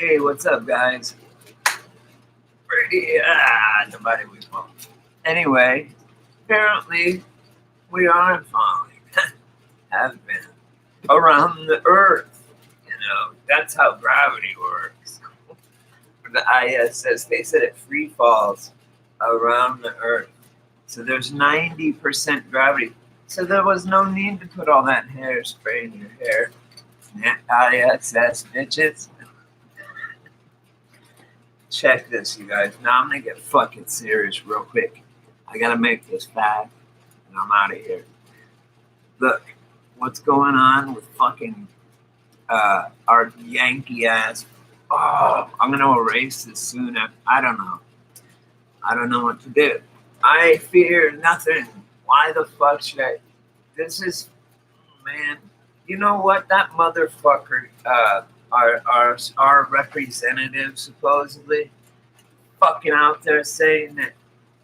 Hey, what's up, guys? Nobody was falling. Anyway, apparently we are falling. Have been around the Earth. That's how gravity works. The ISS, they said it free falls around the Earth. So there's 90% gravity. So there was no need to put all that hairspray in your hair. ISS bitches. Check this, you guys. Now I'm gonna get fucking serious real quick. I gotta make this fast, and I'm out of here. Look, what's going on with fucking our Yankee ass? Oh, I'm gonna erase this soon. I don't know. I don't know what to do. I fear nothing. Why the fuck should I? This is, man. You know what? That motherfucker, our representative, supposedly, fucking out there saying that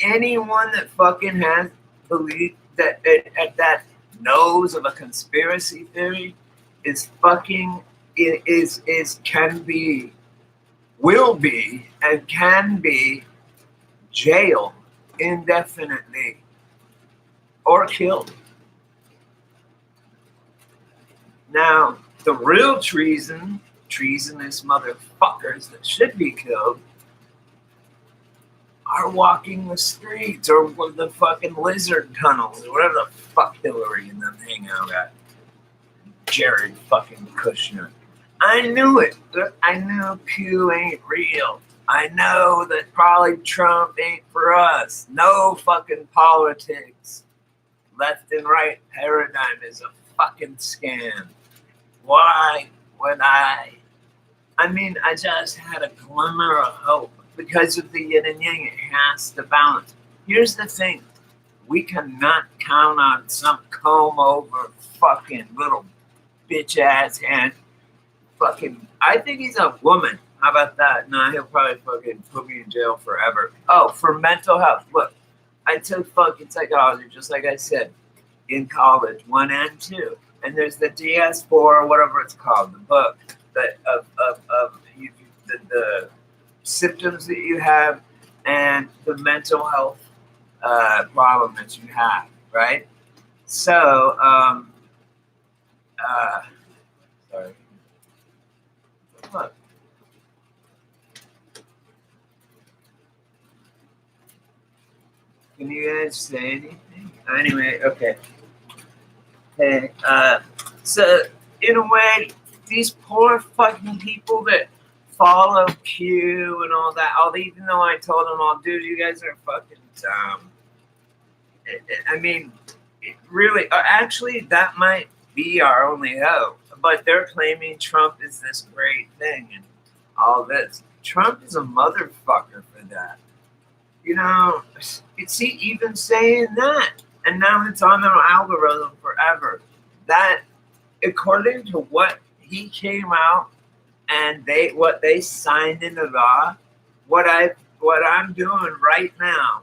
anyone that fucking has believed that knows of a conspiracy theory is fucking is can be, will be, and can be jailed indefinitely or killed. Now, the real treasonous motherfuckers that should be killed are walking the streets or the fucking lizard tunnels or whatever the fuck Hillary and them hang out at. Jared fucking Kushner. I knew it. I knew Pew ain't real. I know that probably Trump ain't for us. No fucking politics. Left and right paradigm is a fucking scam. Why would I? I mean, I just had a glimmer of hope because of the yin and yang. It has to balance. Here's the thing. We cannot count on some comb over fucking little bitch ass hand. Fucking, I think he's a woman. How about that? No, he'll probably fucking put me in jail forever. Oh, for mental health. Look, I took fucking psychology, just like I said, in college, 1 and 2. And there's the DS4 or whatever it's called, the book that of the symptoms that you have and the mental health problem that you have, right? So, sorry. Look. Can you guys say anything? Anyway, okay. Hey, so in a way, these poor fucking people that follow Q and all that, even though I told them all, dude, you guys are fucking dumb. I mean, really, actually, that might be our only hope. But they're claiming Trump is this great thing and all this. Trump is a motherfucker for that. You know, is he even saying that? And now it's on their algorithm forever. That, according to what he came out and what they signed into law, what I'm doing right now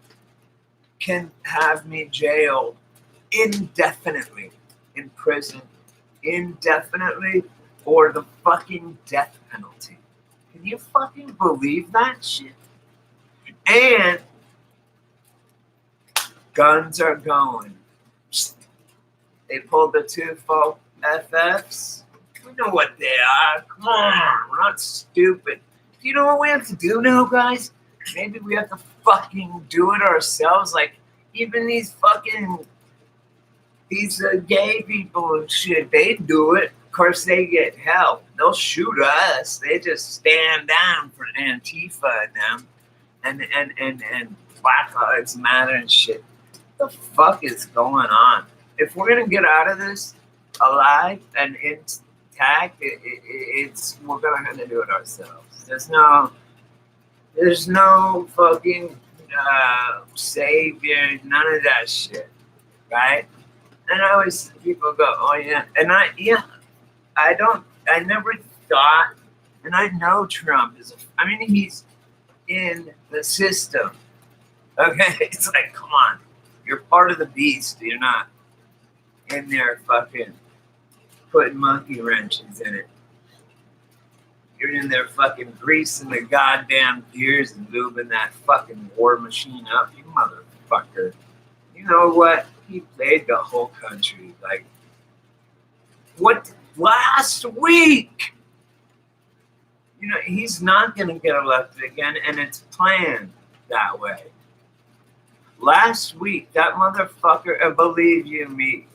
can have me jailed indefinitely, in prison indefinitely, or the fucking death penalty. Can you fucking believe that shit? And guns are going. They pulled the 2 full FFs. We know what they are. Come on, we're not stupid. Do you know what we have to do now, guys? Maybe we have to fucking do it ourselves. Like, even these gay people and shit, they do it. Of course, they get help. They'll shoot us. They just stand down for Antifa and them. And Black Lives Matter and shit. What the fuck is going on? If we're gonna get out of this alive and intact, we're gonna have to do it ourselves. There's no fucking savior, none of that shit, right? And I always people go, oh yeah, and I never thought, and I know Trump he's in the system. Okay, it's like, come on, you're part of the beast. You're not in there fucking putting monkey wrenches in it. You're in there fucking greasing the goddamn gears and moving that fucking war machine up, you motherfucker. You know what? He played the whole country. Like, what? Last week? You know, he's not going to get elected again, and it's planned that way. Last week, that motherfucker, and believe you me,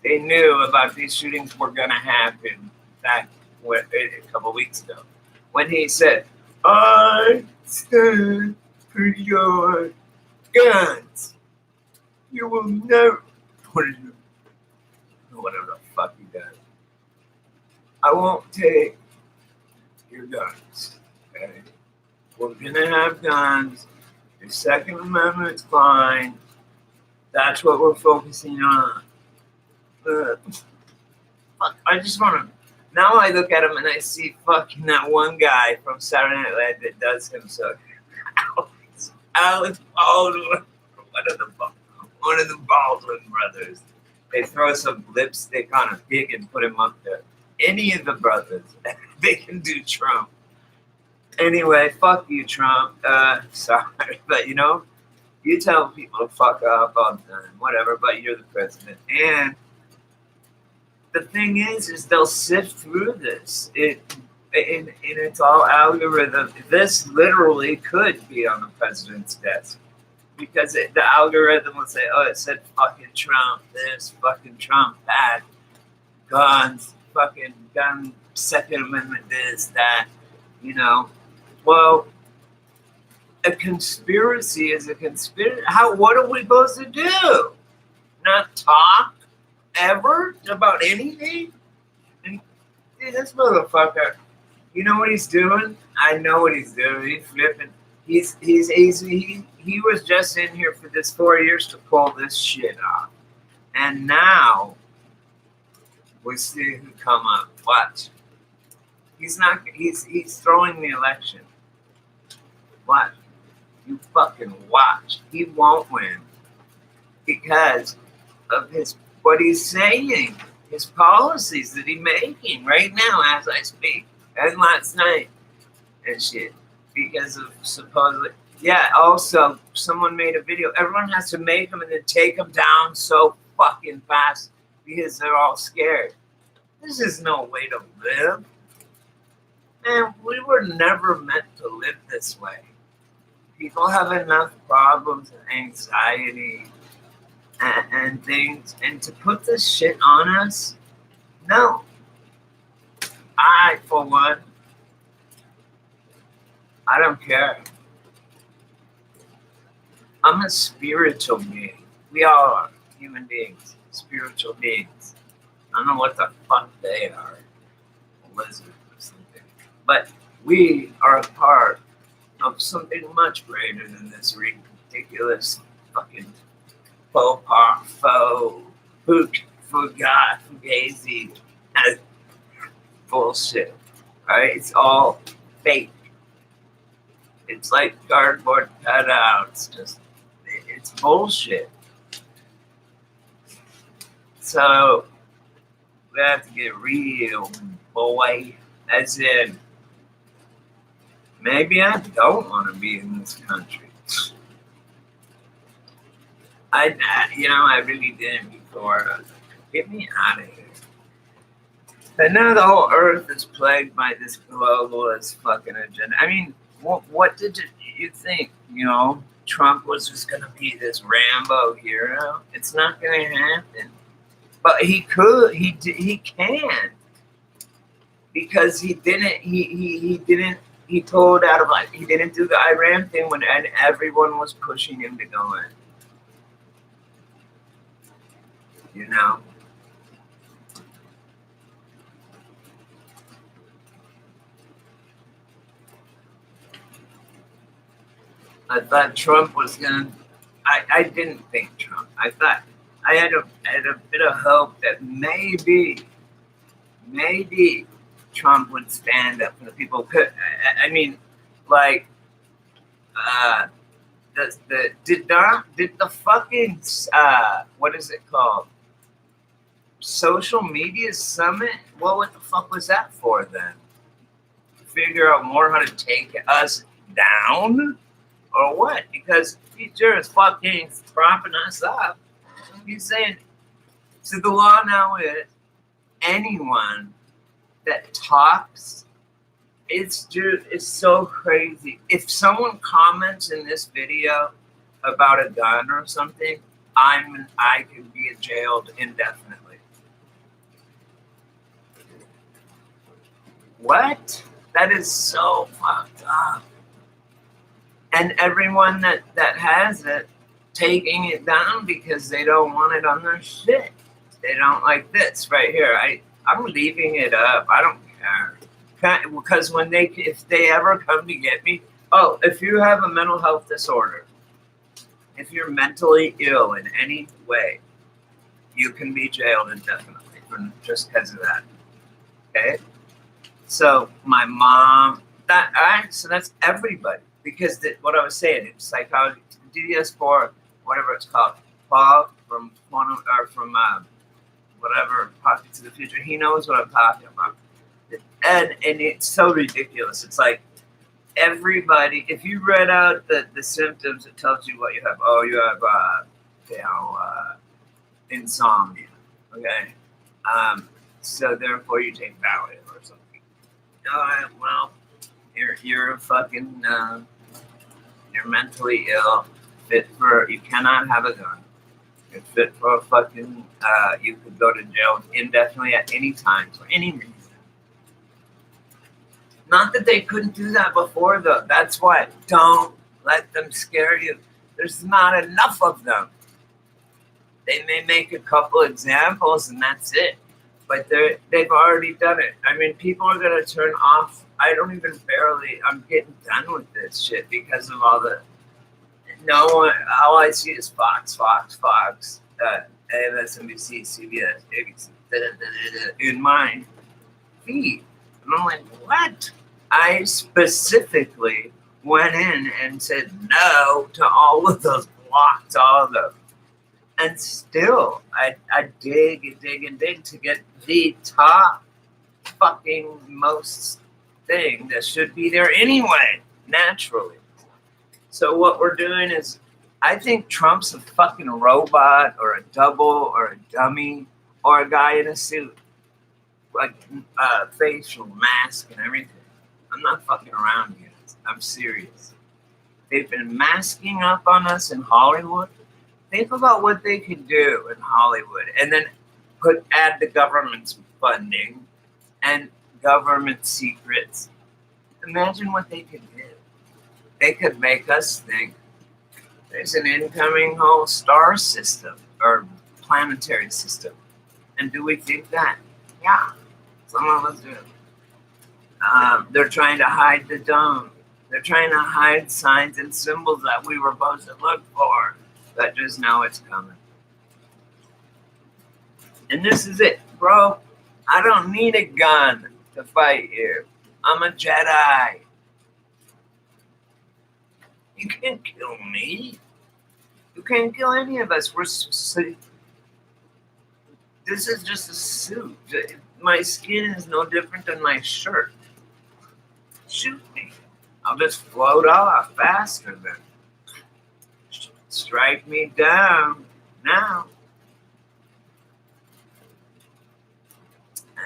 they knew about these shootings were going to happen back a couple weeks ago. When he said, I stand for your guns. You will never, whatever the fuck he does. I won't take your guns. Okay? We're gonna have guns. The Second Amendment's fine. That's what we're focusing on. Fuck, I just wanna. Now I look at him and I see fucking that one guy from Saturday Night Live that does him so. Alex Baldwin, one of the Baldwin brothers. They throw some lipstick on a pig and put him up there. Any of the brothers, they can do Trump. Anyway, fuck you, Trump. Sorry, but you know, you tell people to fuck off all the time, whatever. But you're the president, and the thing is they'll sift through this. And it's all algorithm. This literally could be on the president's desk because the algorithm will say, "Oh, it said fucking Trump this, fucking Trump that, guns, fucking gun, Second Amendment this, that." You know, well, a conspiracy is a conspiracy. What are we supposed to do? Not talk ever about anything? And, dude, this motherfucker. You know what he's doing? I know what he's doing. He's flipping. He was just in here for this 4 years to pull this shit off, and now we see who come up. Watch. He's not. He's throwing the election. Watch. You fucking watch. He won't win because of what he's saying, his policies that he's making right now as I speak. And last night and shit because of supposedly also someone made a video. Everyone has to make them and then take them down so fucking fast because they're all scared. This is no way to live. Man, we were never meant to live this way. People have enough problems and anxiety and things, and to put this shit on us, no. I, for one, I don't care. I'm a spiritual being. We all are human beings, spiritual beings. I don't know what the fuck they are, a lizard or something. But we are a part of something much greater than this ridiculous fucking faux fugazi bullshit. Right? It's all fake. It's like cardboard cutouts. It's bullshit. So we have to get real, boy. As in, maybe I don't want to be in this country. I really didn't before. I was like, get me out of here. And now the whole earth is plagued by this globalist fucking agenda. I mean, what did you think? You know, Trump was just going to be this Rambo hero? It's not going to happen. But he could. He can. Because he didn't. He pulled out of like he didn't do the Iran thing when everyone was pushing him to go in. You know. I thought Trump was gonna. I didn't think Trump. I thought I had a bit of hope that maybe Trump would stand up for the people. I mean, like, did the fucking what is it called? Social media summit? What the fuck was that for then? figure out more how to take us down or what? Because teacher is fucking propping us up. He's saying, so the law now is anyone that talks, it's so crazy. If someone comments in this video about a gun or something, I could be jailed indefinitely. What? That is so fucked up. And everyone that has it, taking it down because they don't want it on their shit. They don't like this right here. I'm leaving it up. I don't care. Because if they ever come to get me, if you have a mental health disorder, if you're mentally ill in any way, you can be jailed indefinitely just because of that. Okay? So my mom, so that's everybody. Because what I was saying, it's psychology, DDS4, whatever it's called, Paul from whatever, Pockets of the Future, he knows what I'm talking about. And it's so ridiculous. It's like everybody, if you read out the symptoms, it tells you what you have. Oh, you have, insomnia. Okay? So therefore you take Valium or something. All right, well, you're fucking, you're mentally ill, you cannot have a gun. You're fit for a fucking, you could go to jail indefinitely at any time for any reason. Not that they couldn't do that before, though. That's why. Don't let them scare you. There's not enough of them. They may make a couple examples and that's it. But they've already done it. I mean, people are going to turn off. I'm getting done with this shit because of all I see is Fox, MSNBC, CBS, ABC, in my feed. And I'm like, what? I specifically went in and said no to all of those, blocked all of them. And still, I dig and dig to get the top fucking most thing that should be there anyway, naturally. So what we're doing is, I think Trump's a fucking robot or a double or a dummy or a guy in a suit, like facial mask and everything. I'm not fucking around here. I'm serious. They've been masking up on us in Hollywood. Think about what they could do in Hollywood, and then add the government's funding and government secrets. Imagine what they could do. They could make us think there's an incoming whole star system or planetary system. And do we think that? Yeah, some of us do. They're trying to hide the dome. They're trying to hide signs and symbols that we were supposed to look for. But just now it's coming. And this is it, bro. I don't need a gun to fight here. I'm a Jedi. You can't kill me. You can't kill any of us. This is just a suit. My skin is no different than my shirt. Shoot me. I'll just float off faster than. Strike me down now.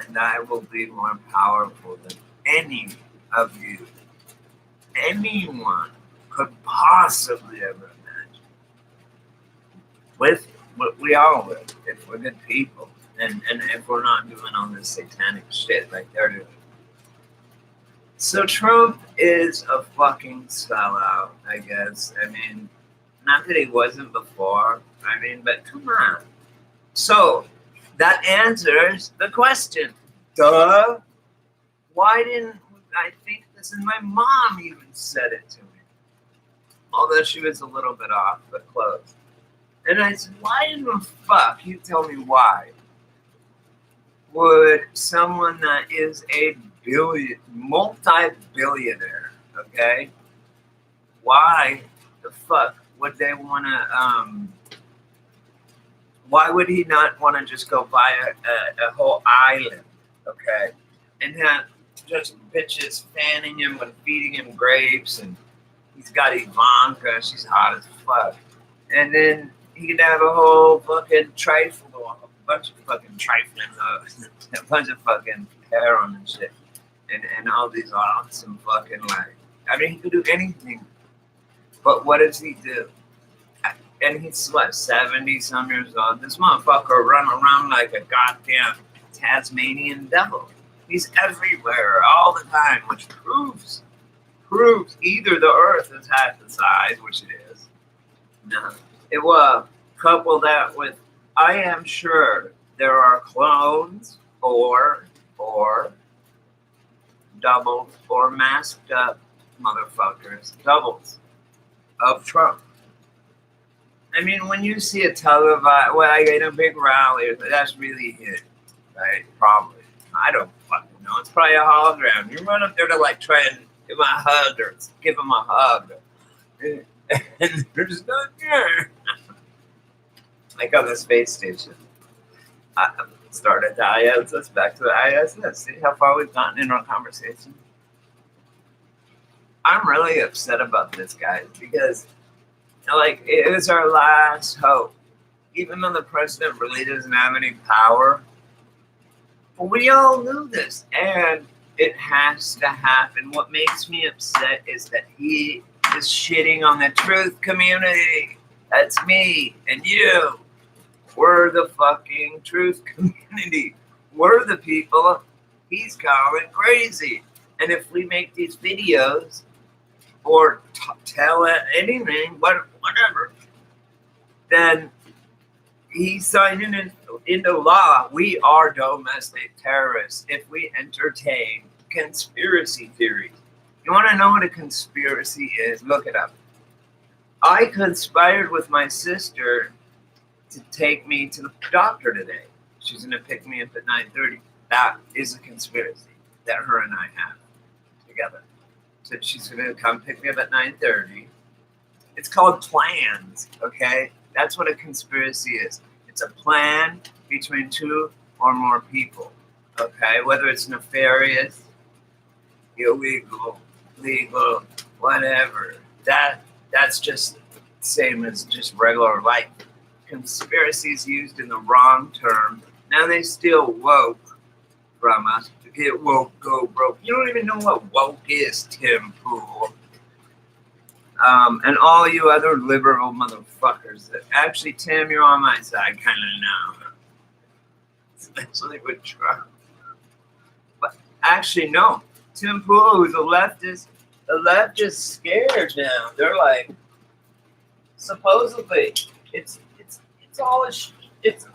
And I will be more powerful than any of you, anyone could possibly ever imagine. With what we all would, if we're good people, and if we're not doing all this satanic shit like they're doing. So Trump is a fucking sellout, I guess. I mean, not that he wasn't before. I mean, but come on. So that answers the question. Duh. Why didn't I think this? And my mom even said it to me. Although she was a little bit off, but close. And I said, why in the fuck, you tell me why, would someone that is a multi-billionaire, okay, why the fuck would they want to, why would he not want to just go buy a whole island, okay, and just bitches fanning him and feeding him grapes, and he's got Ivanka, she's hot as fuck. And then he could have a whole fucking trifle, a bunch of fucking trifling hoes, a bunch of fucking harem and shit, and all these awesome fucking like. I mean, he could do anything, but what does he do? And he's what, 70 some years old. This motherfucker run around like a goddamn Tasmanian devil. He's everywhere all the time, which proves either the earth is half the size, which it is. No. It will couple that with, I am sure there are clones or doubles or masked up motherfuckers, doubles of Trump. I mean, when you see a televised, like in a big rally, that's really it, right? Probably. I don't fucking know. It's probably a hologram. You run up there to like try and give him a hug or give him a hug. And there's none here. Like on the space station. I started the ISS, back to the ISS. See how far we've gotten in our conversation? I'm really upset about this, guys, because like it was our last hope. Even though the president really doesn't have any power, we all knew this, and it has to happen. What makes me upset is that he is shitting on the truth community. That's me and you. We're the fucking truth community. We're the people he's calling crazy. And if we make these videos or tell it anything, whatever, then he's signing into law. We are domestic terrorists if we entertain conspiracy theories. You want to know what a conspiracy is? Look it up. I conspired with my sister to take me to the doctor today. She's going to pick me up at 9:30. That is a conspiracy that her and I have together. So she's going to come pick me up at 9:30. It's called plans, okay? That's what a conspiracy is. It's a plan between two or more people, okay? Whether it's nefarious, illegal, legal, whatever. That's just same as just regular life. Conspiracies used in the wrong term. Now they steal woke from us to get woke, go broke. You don't even know what woke is, Tim Pool. And all you other liberal motherfuckers. Actually, Tim, you're on my side kind of now. Especially with Trump. But actually, no. Tim Pool, who's a leftist, the left is scared now. They're like, supposedly, it's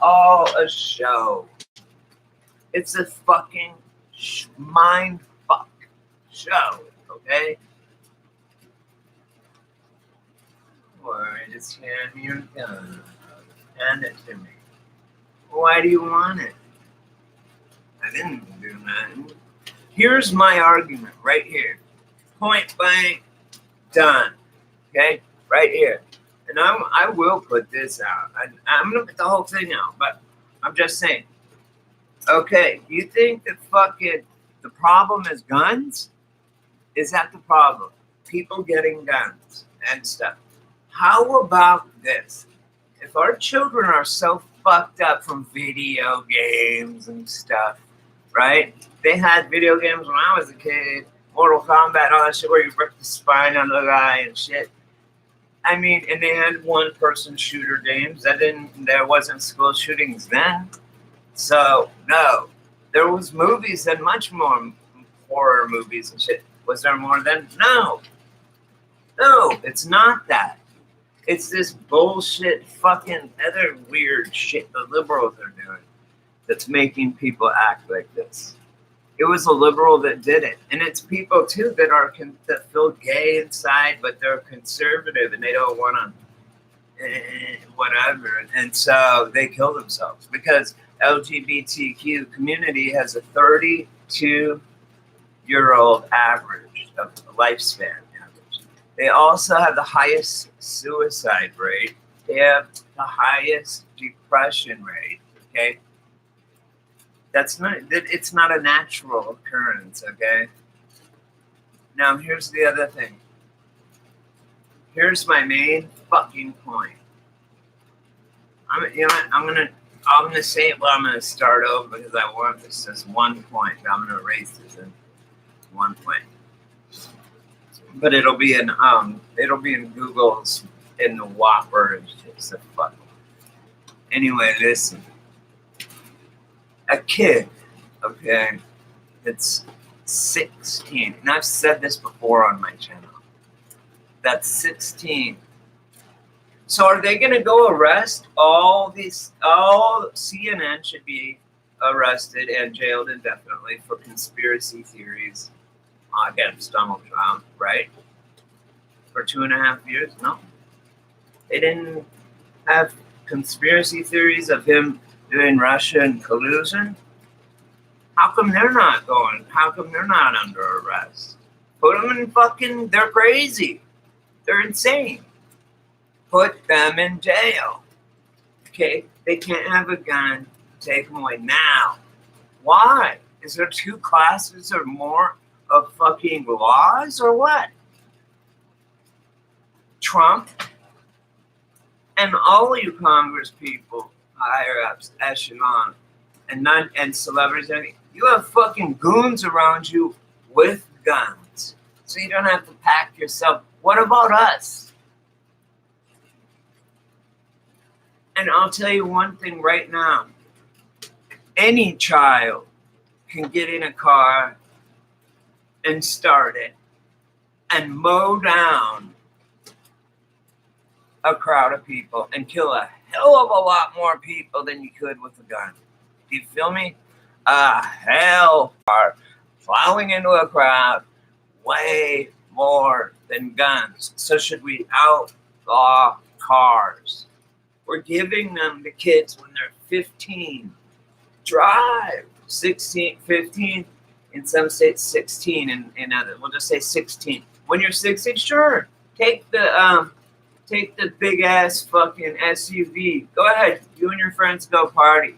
all a show. It's a fucking mind fuck show, okay? Or just hand me your gun. Hand it to me. Why do you want it? I didn't do nothing. Here's my argument right here. Point blank, done. Okay? Right here. And I will put this out. I'm going to put the whole thing out, but I'm just saying. Okay, you think that fucking the problem is guns? Is that the problem? People getting guns and stuff. How about this? If our children are so fucked up from video games and stuff, right? They had video games when I was a kid, Mortal Kombat, all that shit where you rip the spine out of the guy and shit. I mean, and they had one-person shooter games. There wasn't school shootings then. So, no. There was movies and much more horror movies and shit. Was there more then? No. No, it's not that. It's this bullshit fucking other weird shit the liberals are doing that's making people act like this. It was a liberal that did it. And it's people, too, that feel gay inside, but they're conservative and they don't want to whatever. And so they kill themselves because LGBTQ community has a 32-year-old average of lifespan. They also have the highest suicide rate. They have the highest depression rate, okay? It's not a natural occurrence, okay? Now, here's the other thing. Here's my main fucking point. I'm gonna say it, but I'm gonna start over because I want this as one point. I'm gonna erase this in one point. But it'll be in Google's in the Whopper. It's a fuck. Anyway, listen. A kid, okay, that's 16, and I've said this before on my channel. That's 16. So are they going to go arrest all CNN should be arrested and jailed indefinitely for conspiracy theories against Donald Trump, right? For 2.5 years? No. They didn't have conspiracy theories of him doing Russian collusion. How come they're not going? How come they're not under arrest? Put them in fucking, they're crazy. They're insane. Put them in jail. Okay? They can't have a gun. Take them away now. Why? Is there 2 classes or more of fucking laws or what? Trump and all you Congress people, higher ups, echelon, and celebrities, you have fucking goons around you with guns. So you don't have to pack yourself. What about us? And I'll tell you one thing right now. Any child can get in a car and start it and mow down a crowd of people and kill a hell of a lot more people than you could with a gun. Do you feel me? A hell car plowing into a crowd way more than guns. So should we outlaw cars? We're giving them to kids when they're 15. Drive. 16, 15. In some states, 16. In others, we'll just say 16. When you're 16, sure. Take the big ass fucking SUV. Go ahead. You and your friends go party.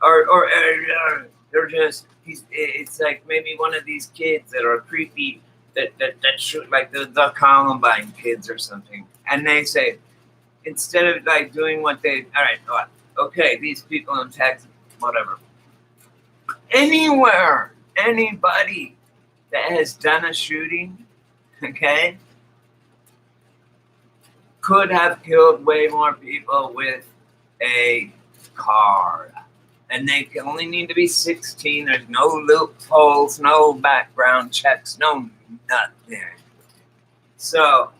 Or they're just, it's like maybe one of these kids that are creepy that shoot like the Columbine kids or something. And they say, instead of like doing what they, all right, okay, these people in Texas, whatever. Anywhere, anybody that has done a shooting, okay, could have killed way more people with a car. And they only need to be 16. There's no loopholes, no background checks, no nothing. So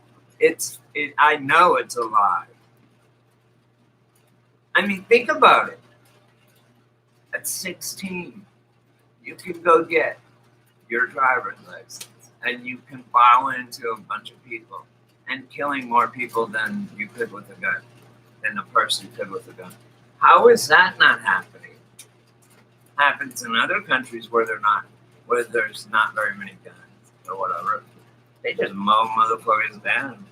I know it's a lie. I mean, think about it. At 16, you can go get your driver's license and you can plow into a bunch of people and killing more people than you could with a gun, than a person could with a gun. How is that not happening? Happens in other countries where there's not very many guns or whatever. They just mow motherfuckers down.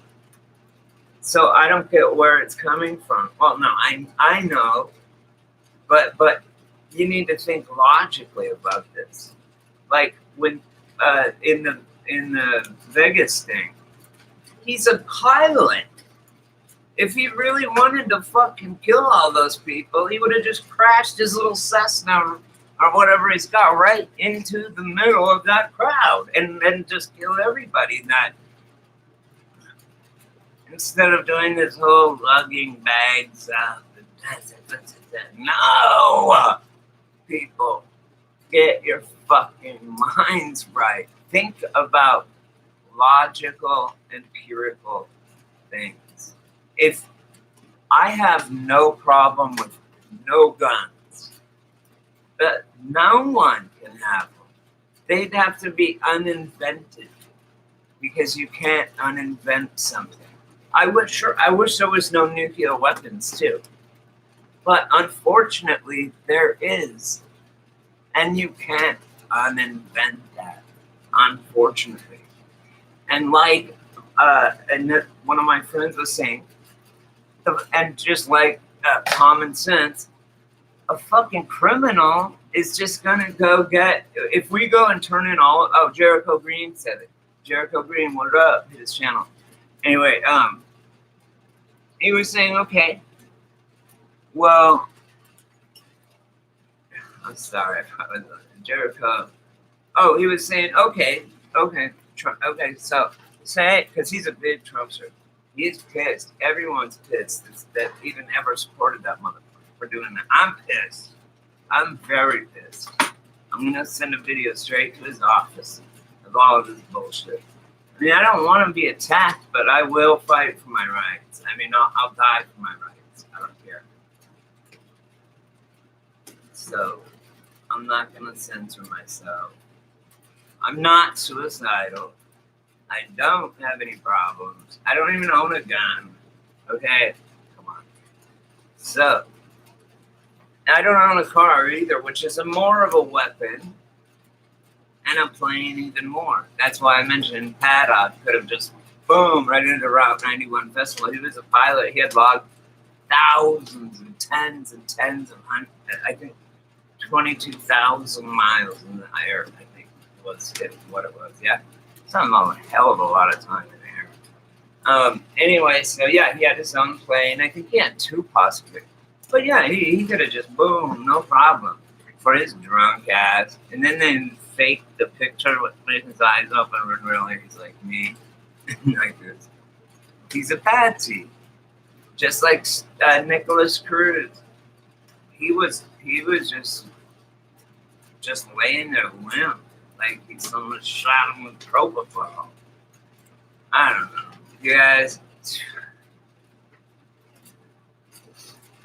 So I don't get where it's coming from. Well, no, I know, but you need to think logically about this. Like when in the Vegas thing, he's a pilot. If he really wanted to fucking kill all those people, he would have just crashed his little Cessna or whatever he's got right into the middle of that crowd and then just kill everybody. That instead of doing this whole lugging bags out the desert, no, people, get your fucking minds right. Think about logical, empirical things. If I have no problem with no guns, but no one can have them. They'd have to be uninvented because you can't uninvent something. I wish there was no nuclear weapons too, but unfortunately there is, and you can't uninvent that. Unfortunately, and like and one of my friends was saying, and just like common sense, a fucking criminal is just gonna go get, if we go and turn in all, oh, Jericho Green said it. Jericho Green, what up? His channel. Anyway, he was saying, okay, well, I'm sorry, if I was Jericho. Oh, he was saying, okay, so say, because he's a big Trumpster. He's pissed. Everyone's pissed that even ever supported that motherfucker for doing that. I'm pissed. I'm very pissed. I'm gonna send a video straight to his office of all of this bullshit. I mean, I don't want to be attacked, but I will fight for my rights. I mean, I'll die for my rights. I don't care. So, I'm not gonna censor myself. I'm not suicidal. I don't have any problems. I don't even own a gun. Okay? Come on. So, I don't own a car either, which is more of a weapon, and a plane even more. That's why I mentioned Paddock could have just, boom, right into Route 91 Festival. He was a pilot. He had logged thousands and tens of hundreds, I think 22,000 miles in the air, I think was what it was, yeah. Something a hell of a lot of time in the air. Anyway, so yeah, he had his own plane. I think he had two possibly. But yeah, he could have just, boom, no problem, for his drunk ass. And then they faked the picture with his eyes open, and really he's like me. Like this. He's a patsy. Just like Nicholas Cruz. He was just laying there limp. Like someone shot him with propofol. I don't know. You guys.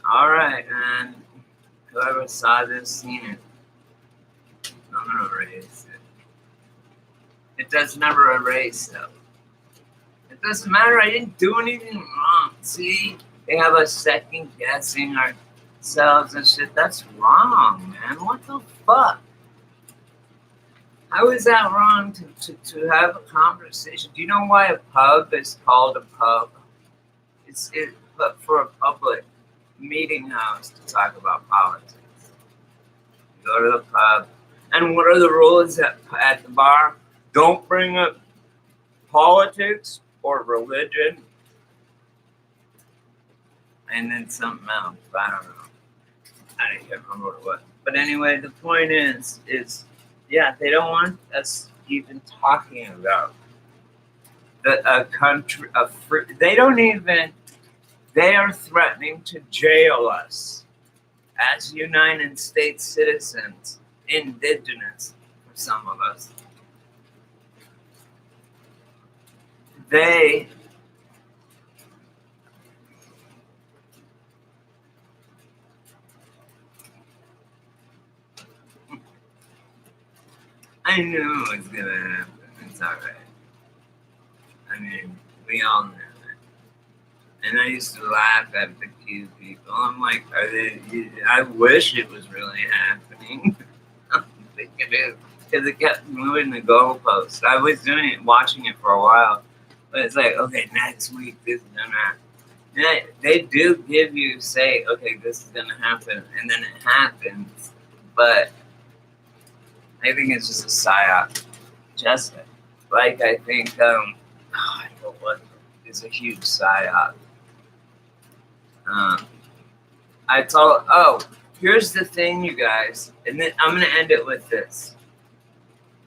Alright, man. Whoever saw this, seen it. I'm gonna erase it. It does never erase, though. It doesn't matter. I didn't do anything wrong. See? They have us second guessing ourselves and shit. That's wrong, man. What the fuck? How is that wrong to have a conversation? Do you know why a pub is called a pub? It's for a public meeting house to talk about politics. You go to the pub, and what are the rules at the bar? Don't bring up politics or religion, and then something else. I don't know. I can't remember what it was. But anyway, the point is. Yeah, they don't want us even talking about a country, they don't even, they are threatening to jail us as United States citizens, indigenous for some of us. I knew it was gonna happen. It's alright. I mean, we all knew it. And I used to laugh at the Q people. I'm like, I wish it was really happening. I think it is. Because it kept moving the goalpost. I was watching it for a while. But it's like, okay, next week this is gonna happen. And they do give you, say, okay, this is gonna happen. And then it happens. But I think it's just a psyop. Just like I think, I don't know what is a huge psyop. Here's the thing, you guys, and then I'm gonna end it with this.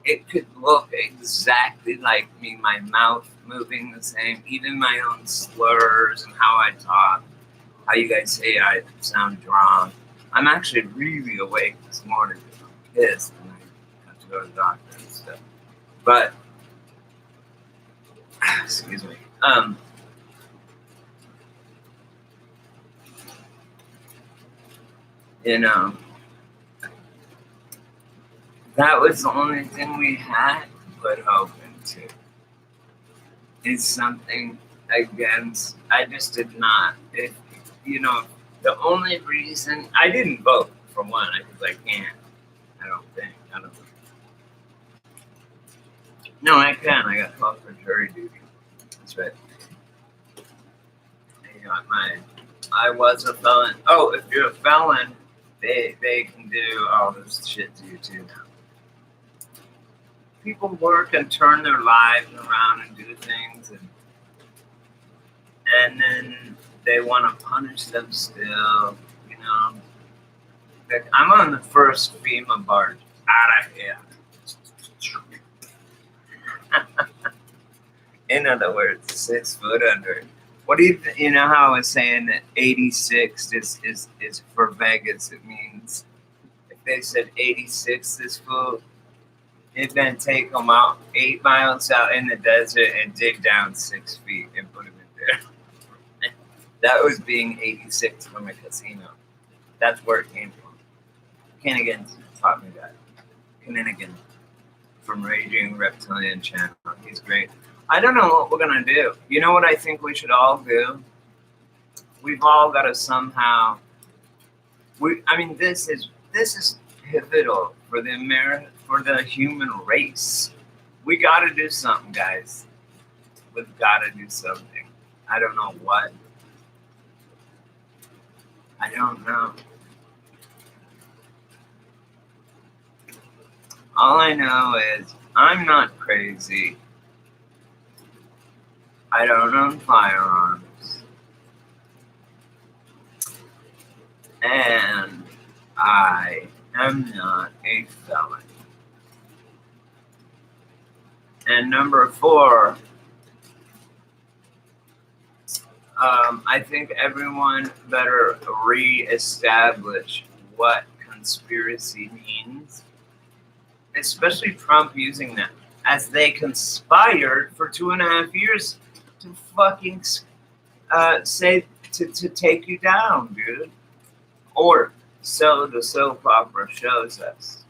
It could look exactly like me, my mouth moving the same, even my own slurs and how I talk, how you guys say I sound drunk. I'm actually really awake this morning because I'm pissed. Go to the doctor and stuff. But excuse me. You know, that was the only thing we had to put hope into. Is something against, I just did not. The only reason I didn't vote for one, because I can't. I don't think. I don't know. No, I can. I got called for jury duty. That's right. I was a felon. Oh, if you're a felon, They can do all this shit to you too now. People work and turn their lives around and do things, and then they want to punish them still. You know, like, I'm on the first FEMA barge out of here. In other words, 6 foot under. What do you know how I was saying that 86 is for Vegas? It means if they said 86 this fool, it'd then take them out 8 miles out in the desert and dig down 6 feet and put them in there. That was being 86 from a casino. That's where it came from. Kinnigan taught me that. Kinnigan from Raging Reptilian Channel. He's great. I don't know what we're gonna do. You know what I think we should all do? We've all got to somehow. This is pivotal for the human race. We got to do something, guys. We've got to do something. I don't know what. I don't know. All I know is I'm not crazy. I don't own firearms. And I am not a felon. And number 4, I think everyone better re-establish what conspiracy means, especially Trump using that, as they conspired for 2.5 years to fucking say to take you down, dude. Or so the soap opera shows us.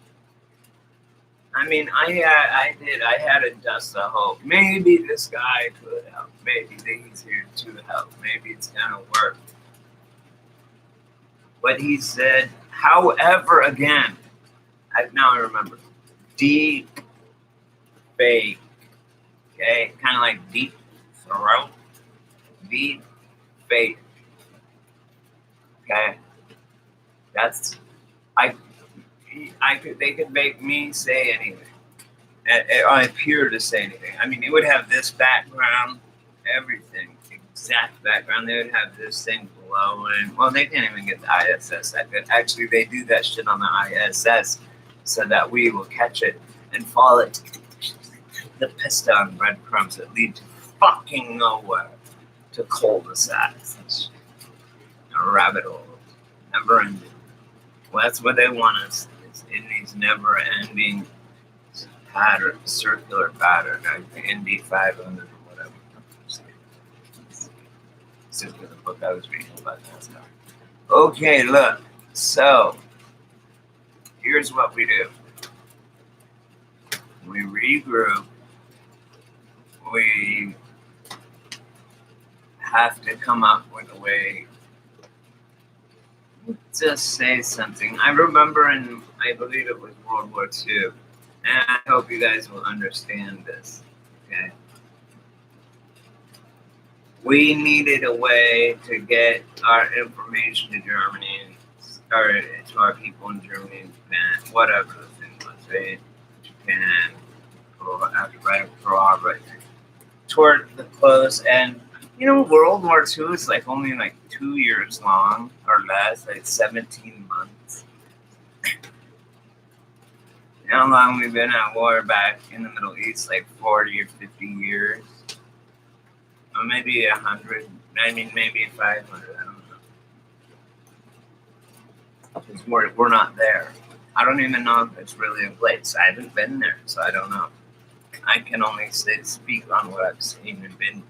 I mean, I had a dust of hope. Maybe this guy could help. Maybe he's here to help. Maybe it's gonna work. What he said, however, again, now I remember, deep fake, okay, kind of like deep throat, deep fake, okay. That's they could make me say anything. I appear to say anything. I mean, it would have this background, everything, exact background. They would have this thing glowing. Well, they can't even get the ISS that good. Actually, they do that shit on the ISS so that we will catch it and follow it. The piston breadcrumbs that lead to fucking nowhere, to cul-de-sacs, a rabbit hole, never ending. Well, that's what they want us. It's in these never-ending pattern, circular pattern, like ND 500 or whatever. This is the book I was reading about NASCAR. Okay, look. So here's what we do. We regroup. We have to come up with a way. Just say something. I remember I believe it was World War II, and I hope you guys will understand this, okay? We needed a way to get our information to Germany, or to our people in Germany and Japan, whatever the thing was, right? Japan, after Pearl Harbor, toward the close, and World War II is like only like 2 years long or less, like 17 months. You know how long we've been at war back in the Middle East? Like 40 or 50 years. Or maybe 100. I mean, maybe 500. I don't know. Because we're not there. I don't even know if it's really in place. I haven't been there, so I don't know. I can only speak on what I've seen and been.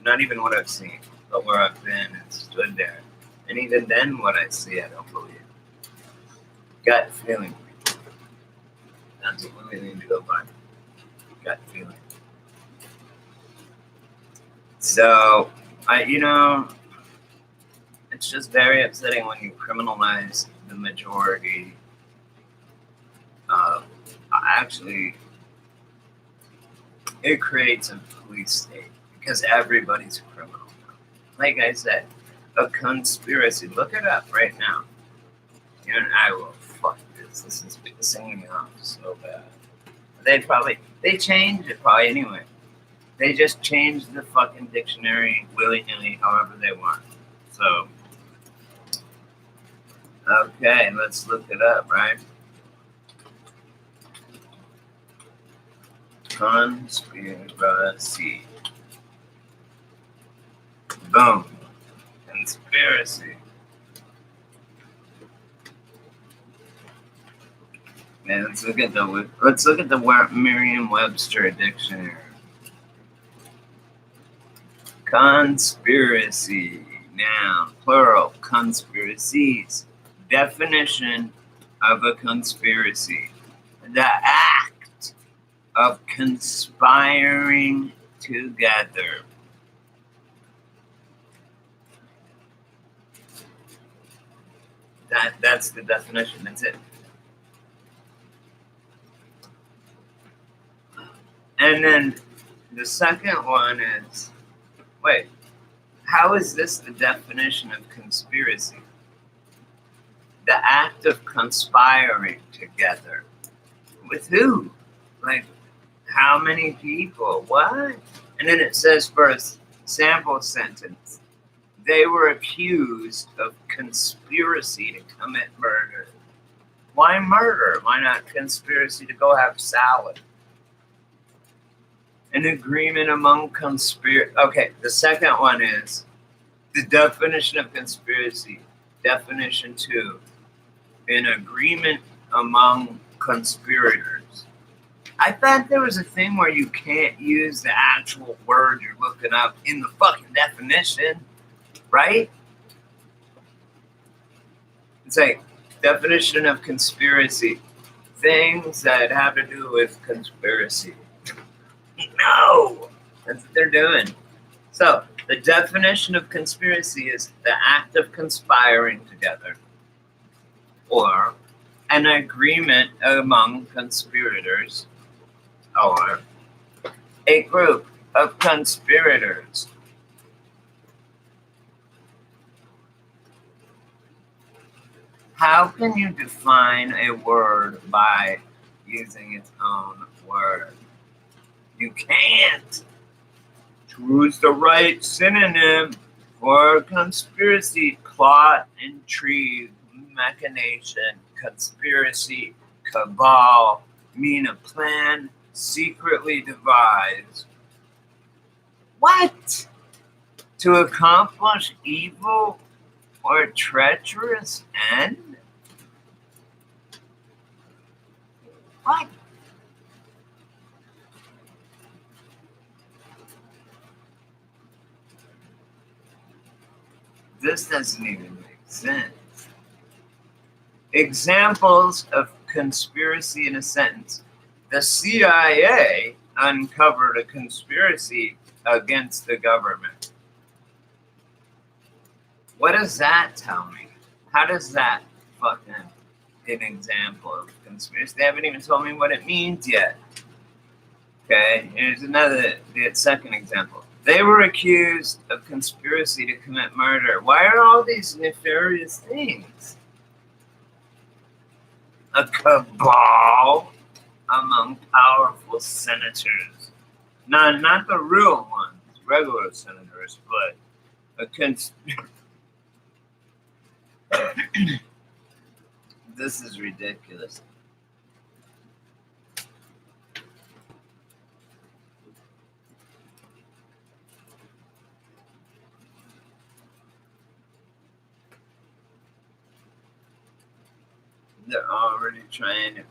Not even what I've seen, but where I've been and stood there. And even then, what I see, I don't believe. Gut feeling. That's what we need to go by. Gut feeling. So, it's just very upsetting when you criminalize the majority. Actually, it creates a police state. Because everybody's a criminal now. Like I said, a conspiracy. Look it up right now. And I will fuck this. This is singing me off so bad. They change it probably anyway. They just change the fucking dictionary willy nilly however they want. So, okay, let's look it up, right? Conspiracy. Boom. Conspiracy. Man, let's look at the Merriam-Webster dictionary. Conspiracy. Noun, plural, conspiracies. Definition of a conspiracy. The act of conspiring together. That's the definition. That's it. And then the second one is, wait, how is this the definition of conspiracy? The act of conspiring together. With who? Like, how many people? What? And then it says for a sample sentence, they were accused of conspiracy to commit murder. Why murder? Why not conspiracy to go have salad? An agreement among Okay, the second one is the definition of conspiracy. Definition 2, an agreement among conspirators. I thought there was a thing where you can't use the actual word you're looking up in the fucking definition, right? It's like definition of conspiracy. Things that have to do with conspiracy. No! That's what they're doing. So, the definition of conspiracy is the act of conspiring together, or an agreement among conspirators, or a group of conspirators. How can you define a word by using its own word? You can't. Choose the right synonym for conspiracy. Plot, intrigue, machination, conspiracy, cabal, mean a plan, secretly devised. What? To accomplish evil or treacherous end? What? This doesn't even make sense. Examples of conspiracy in a sentence. The CIA uncovered a conspiracy against the government. What does that tell me? How does that fucking an example of conspiracy? They haven't even told me what it means yet. Okay, here's the second example. They were accused of conspiracy to commit murder. Why are all these nefarious things? A cabal among powerful senators. Not the real ones, regular senators, but this is ridiculous. They're already trying to.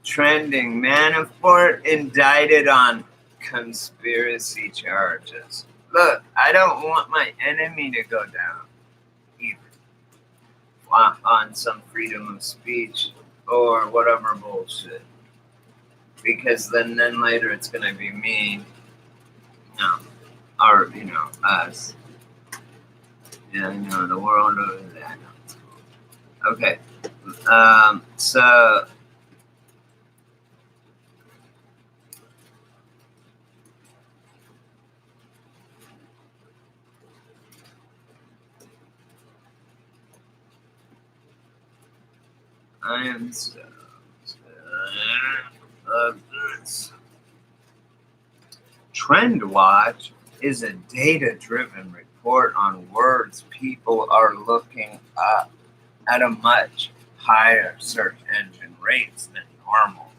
Trending, Manafort indicted on conspiracy charges. Look, I don't want my enemy to go down either on some freedom of speech or whatever bullshit. Because then later it's going to be me, or, us. Yeah, the world over there. Okay. So Ironstones. This. Trend Watch is a data-driven report on words people are looking up at a much higher search engine rates than normal.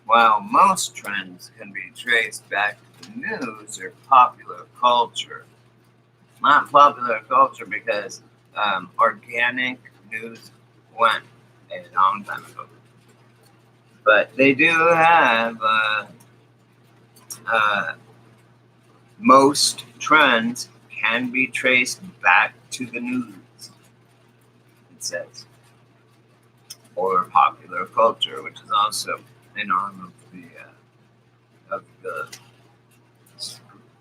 While most trends can be traced back to the news or popular culture, not popular culture because organic news went a long time ago. But they do have most trends can be traced back to the news, it says, or popular culture, which is also an arm of the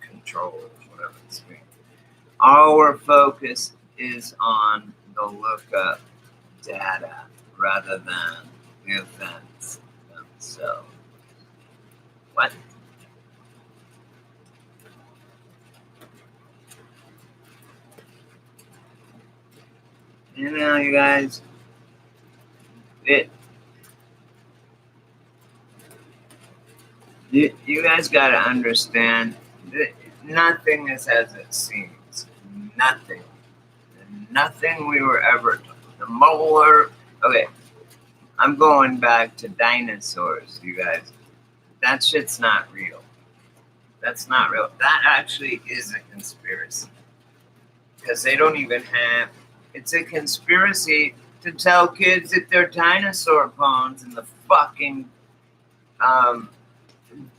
control, whatever it's being. Our focus is on the lookup data rather than the events themselves. What? You know, you guys, you guys got to understand that nothing is as it seems. Nothing. Nothing we were ever told. The molar. Okay, I'm going back to dinosaurs, you guys. That shit's not real. That's not real. That actually is a conspiracy. Because they don't even have. It's a conspiracy to tell kids that they're dinosaur bones in the fucking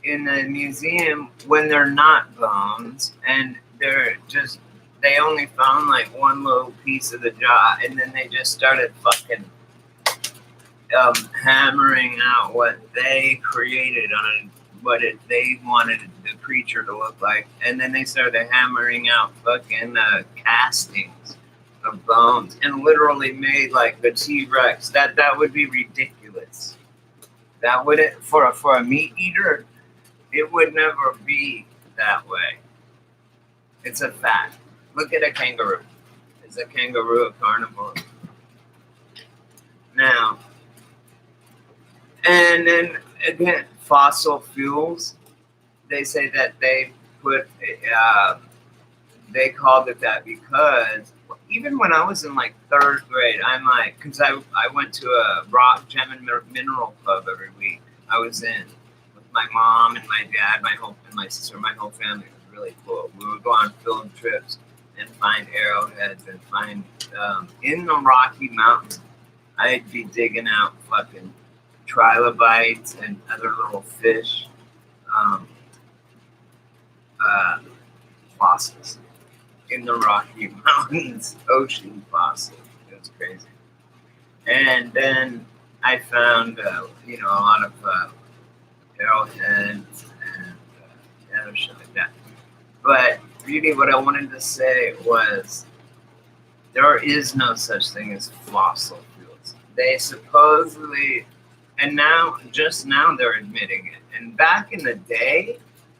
in the museum when they're not bones, and they only found like one little piece of the jaw, and then they just started fucking hammering out what they created on they wanted the creature to look like, and then they started hammering out fucking castings of bones, and literally made like the T-Rex. That would be ridiculous. That would for a meat eater, it would never be that way. It's a fact. Look at a kangaroo. Is a kangaroo a carnivore? Now, and then again, fossil fuels. They say that they they called it that because even when I was in like third grade, I'm like, because I went to a rock gem and mineral club every week. I was in with my mom and my dad, and my sister, my whole family. It was really cool. We would go on field trips and find arrowheads and find in the Rocky Mountains. I'd be digging out fucking trilobites and other little fish, fossils in the Rocky Mountains, ocean fossils. It was crazy. And then I found, a lot of arrowheads and other shit like that. But really, what I wanted to say was there is no such thing as fossil fuels. They supposedly, and just now they're admitting it. And back in the day,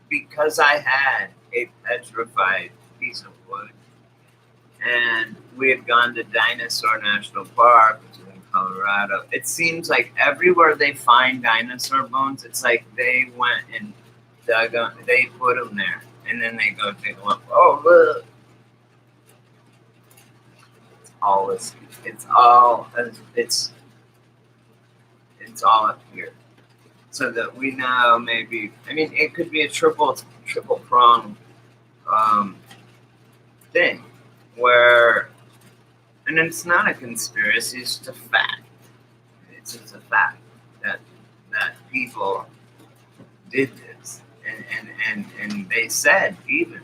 because I had a petrified piece of wood, and we had gone to Dinosaur National Park, which is in Colorado. It seems like everywhere they find dinosaur bones, it's like they went and they put them there, and then they go take them up. Oh, look. It's all up here. So that we now maybe, it could be a triple prong thing where, and it's not a conspiracy, it's just a fact. It's just a fact that people did this, and they said even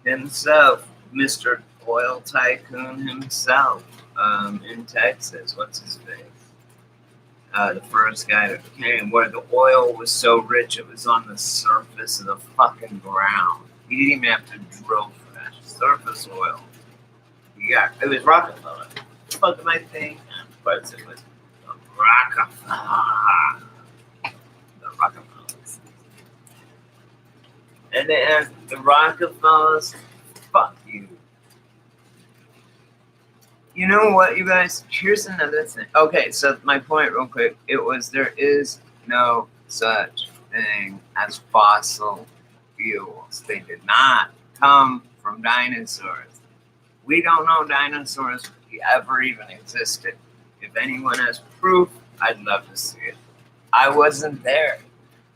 himself, Mr. Oil Tycoon himself, in Texas, what's his face? The first guy that came, where the oil was so rich it was on the surface of the fucking ground. He didn't even have to drill for that. Surface oil. It was Rockefeller. What the fuck am I thinking? Of course it was Rockefeller. The Rockefellers. And they asked the Rockefellers, fuck you. You know what, you guys? Here's another thing. Okay, so my point, real quick, it was there is no such thing as fossil fuels. They did not come from dinosaurs. We don't know dinosaurs ever even existed. If anyone has proof, I'd love to see it. I wasn't there.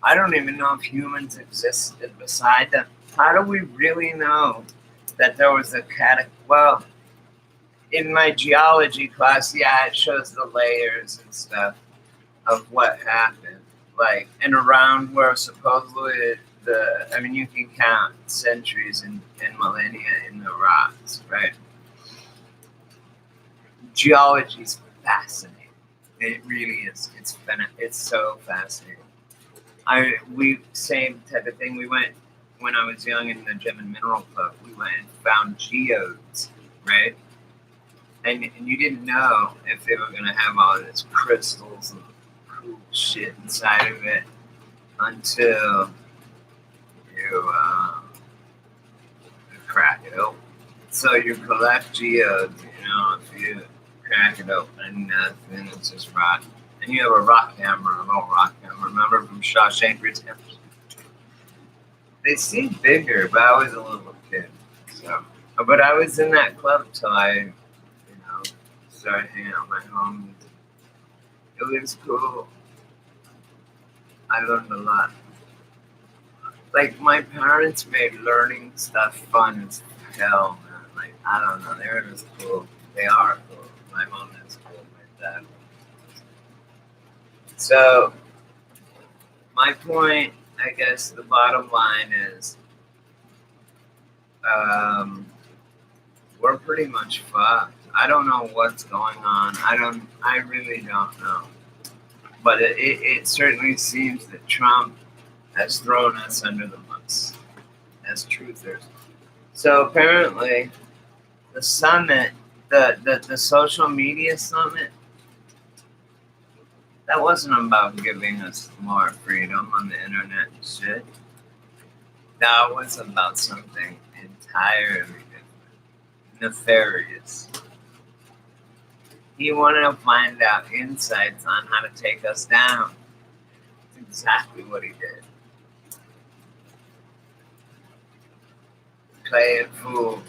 I don't even know if humans existed beside them. How do we really know that there was a well, in my geology class, yeah, it shows the layers and stuff of what happened. Like, and around where supposedly I mean, you can count centuries and millennia in the rocks, right? Geology is fascinating. It really is. It's so fascinating. We same type of thing. We went when I was young in the Gem and Mineral Club. We went and found geodes, right? And you didn't know if they were gonna have all this crystals and cool shit inside of it until you crack it open. So you collect geodes, if you crack it open, nothing, it's just rock. And you have a rock hammer, a little rock hammer. Remember from Shawshank Redemption? They seemed bigger, but I was a little kid. So, but I was in that club till I, started hanging out with my homies. It was cool. I learned a lot. Like, my parents made learning stuff fun as hell, man. Like, I don't know, they were just cool. They are cool. My mom is cool, my dad. So, my point, I guess the bottom line is, we're pretty much fucked. I don't know what's going on. I really don't know. But it certainly seems that Trump has thrown us under the bus as truthers. So apparently, the summit, the social media summit, that wasn't about giving us more freedom on the internet and shit. That was about something entirely different, nefarious. He wanted to find out insights on how to take us down. That's exactly what he did. Play it fool.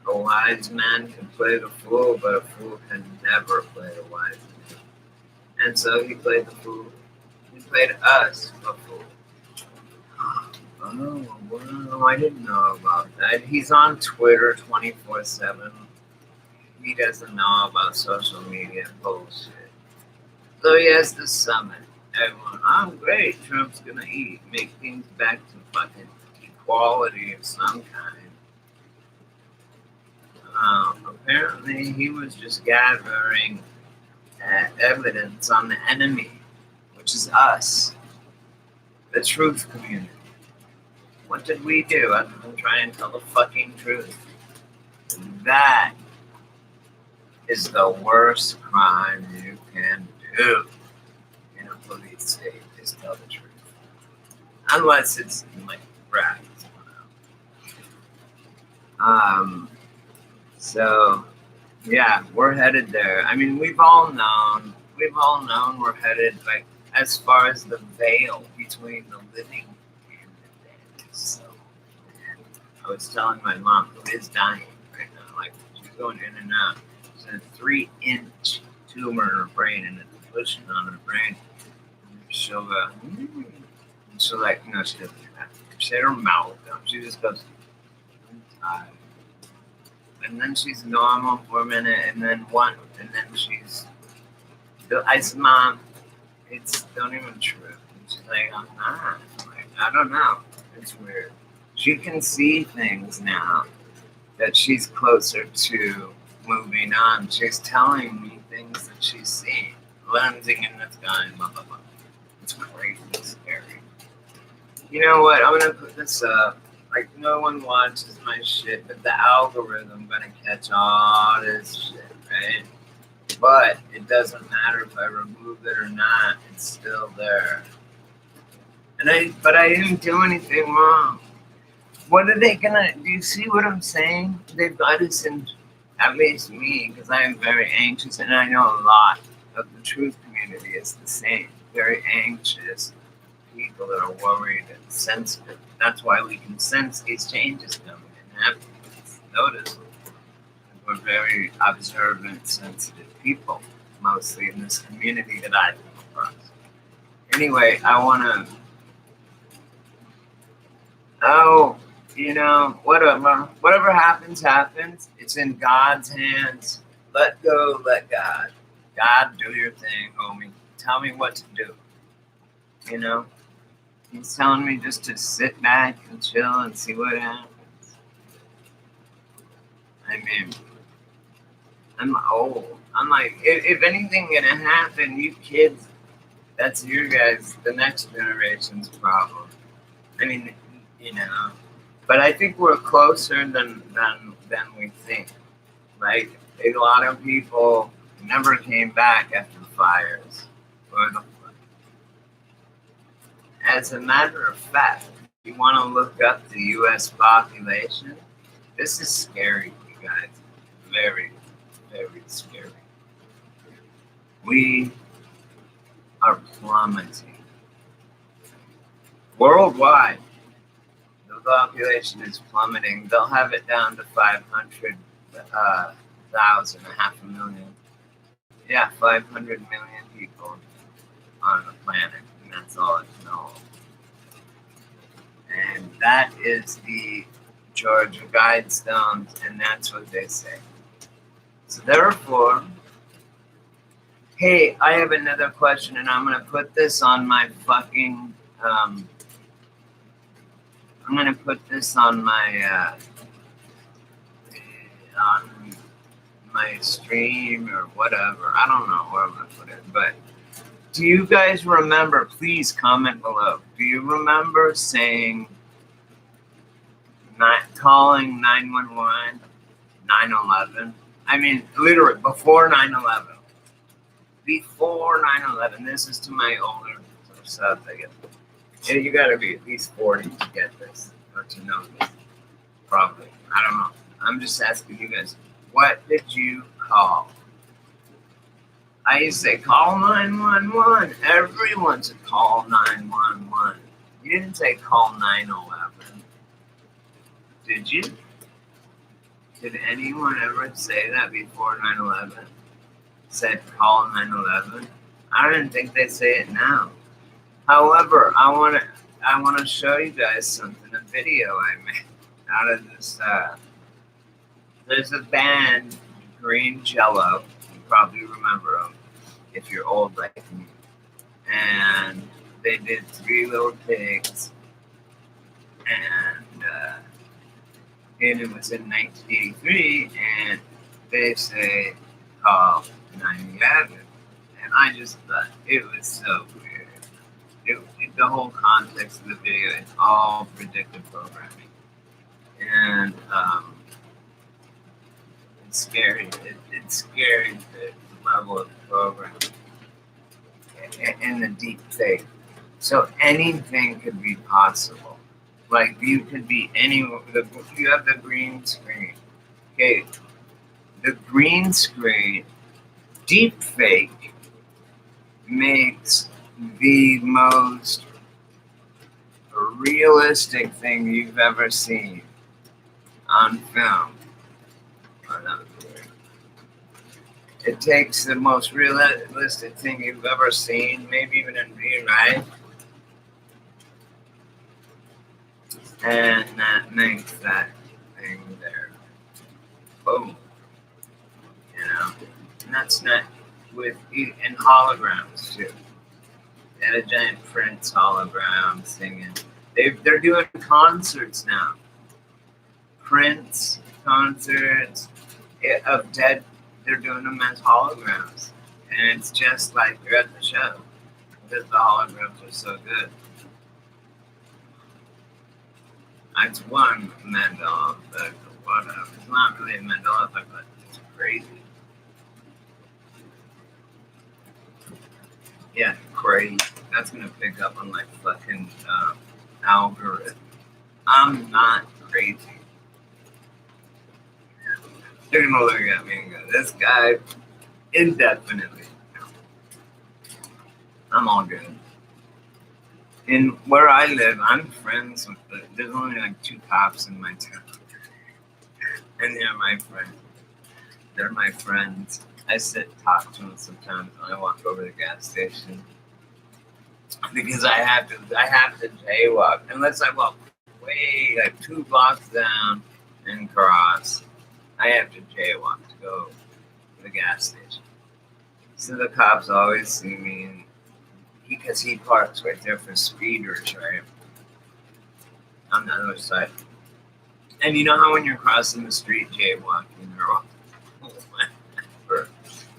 A wise man can play the fool, but a fool can never play the wise man. And so he played the fool. He played us a fool. Oh, wow, I didn't know about that. He's on Twitter 24/7. He doesn't know about social media bullshit. So he has the summit. Everyone, I'm great. Trump's gonna make things back to fucking equality of some kind. Apparently, he was just gathering evidence on the enemy, which is us, the truth community. What did we do other than try and tell the fucking truth? That is the worst crime you can do in a police state, is tell the truth. Unless it's like rats. So yeah, we're headed there. I mean, we've all known we're headed, like, as far as the veil between the living and the dead. So, and I was telling my mom, who is dying right now, like, she's going in and out. She's a 3-inch tumor in her brain, and it's pushing on her brain. And she'll go, and she'll, like, she doesn't shut her mouth down. She just goes, and then she's normal for a minute, and then she's. I said, Mom, it's not even true. And she's like, I'm not. Like, I don't know. It's weird. She can see things now that she's closer to moving on. She's telling me things that she's seen, lensing in the sky, blah blah blah. It's crazy, it's scary. You know what? I'm gonna put this up. Like, no one watches my shit, but the algorithm gonna catch all this shit, right? But it doesn't matter if I remove it or not, it's still there. But I didn't do anything wrong. What are they gonna? Do you see what I'm saying? They've got us in, at least me, because I am very anxious, and I know a lot of the truth community is the same. Very anxious people that are worried and sensitive. That's why we can sense these changes coming and happening. It's noticeable. We're very observant, sensitive people, mostly in this community that I've come across. Anyway, I want to. Oh, whatever happens, happens. It's in God's hands. Let go, let God. God, do your thing, homie. Tell me what to do. You know, He's telling me just to sit back and chill and see what happens. I mean, I'm old. I'm like, if anything gonna happen, you kids, that's your guys, the next generation's problem. I mean, you know. But I think we're closer than we think. Like a lot of people never came back after the fires. As a matter of fact, you want to look up the U.S. population. This is scary, you guys. Very, very scary. We are plummeting worldwide. The population is plummeting. They'll have it down to 500,000, 500,000. Yeah, 500 million people on the planet, and that's all it's known. And that is the Georgia Guidestones, and that's what they say. So therefore, hey, I have another question, and I'm gonna put this on my fucking. I'm gonna put this on my stream or whatever. I don't know where I'm gonna put it, but do you guys remember? Please comment below. Do you remember saying, not calling 911, 9/11? I mean, literally before 9/11. Before 9/11. This is to my older subs, I guess. Yeah, you gotta be at least 40 to get this or to know this. Probably. I don't know. I'm just asking you guys. What did you call? I used to say, call 911. Everyone should call 911. You didn't say call 9/11. Did you? Did anyone ever say that before 9/11? Said call 9/11? I don't even think they say it now. However, I want to show you guys something, a video I made out of this. There's a band, Green Jello. You probably remember them if you're old like me. And they did Three Little Pigs, and it was in 1983, and they say call 9/11, and I just thought it was so weird. The whole context of the video is all predictive programming, and it's scary. It's scary the level of programming and the deep fake. So anything could be possible. Like you could be anywhere. You have the green screen. Okay, the green screen deep fake makes the most realistic thing you've ever seen on film. Oh, that was weird. It takes the most realistic thing you've ever seen, maybe even in real life, and that makes that thing there. Boom. You know? And that's not with, and holograms too. They had a giant Prince hologram singing. They're doing concerts now. Prince concerts of dead. They're doing them as holograms, and it's just like you're at the show because the holograms are so good. It's one Mandela effect or whatever. It's not really a Mandela effect, but it's crazy. Yeah, crazy. That's gonna pick up on my fucking algorithm. I'm not crazy. They're gonna look at me and go, this guy indefinitely. I'm all good. In where I live, I'm friends with there's only like 2 cops in my town. And they're my friends. They're my friends. I sit and talk to them sometimes when I walk over to the gas station. Because I have to jaywalk. Unless I walk way like 2 blocks down and cross. I have to jaywalk to go to the gas station. So the cops always see me because he parks right there for speeders, right? On the other side. And you know how when you're crossing the street jaywalking or whatever,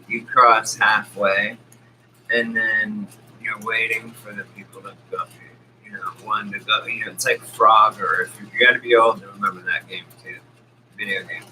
you cross halfway and then you're waiting for the people to go, one to go, it's like Frogger. If you gotta be old to remember that game too, video game.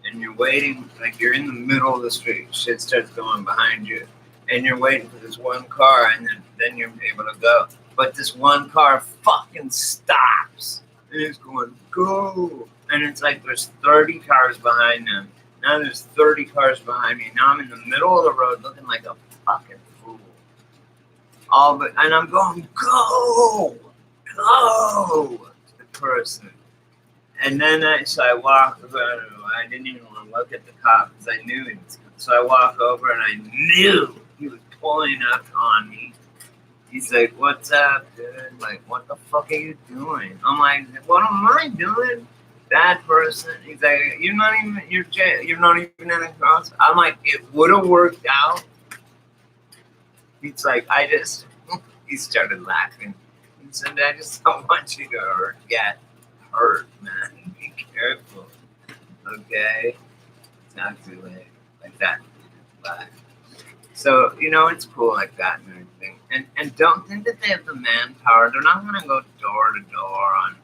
And you're waiting, like you're in the middle of the street, shit starts going behind you, and you're waiting for this one car, and then you're able to go. But this one car fucking stops, and it's going, go! And it's like there's 30 cars behind them. Now there's 30 cars behind me. Now I'm in the middle of the road looking like a fucking fool. And I'm going, go! Go! To the person. And then I walk over. I didn't even want to look at the cop because I knew it. So I walk over and I knew he was pulling up on me. He's like, "What's up, dude? Like, what the fuck are you doing?" I'm like, "What am I doing?" That person. He's like, "You're not even in the cross." I'm like, "It would have worked out." He's like, He started laughing. He said, "I just don't want you to get hurt, man. Be careful, okay? Talk to you later." Like that. Bye. So, it's cool like that and everything. And don't think that they have the manpower. They're not going to go door to door on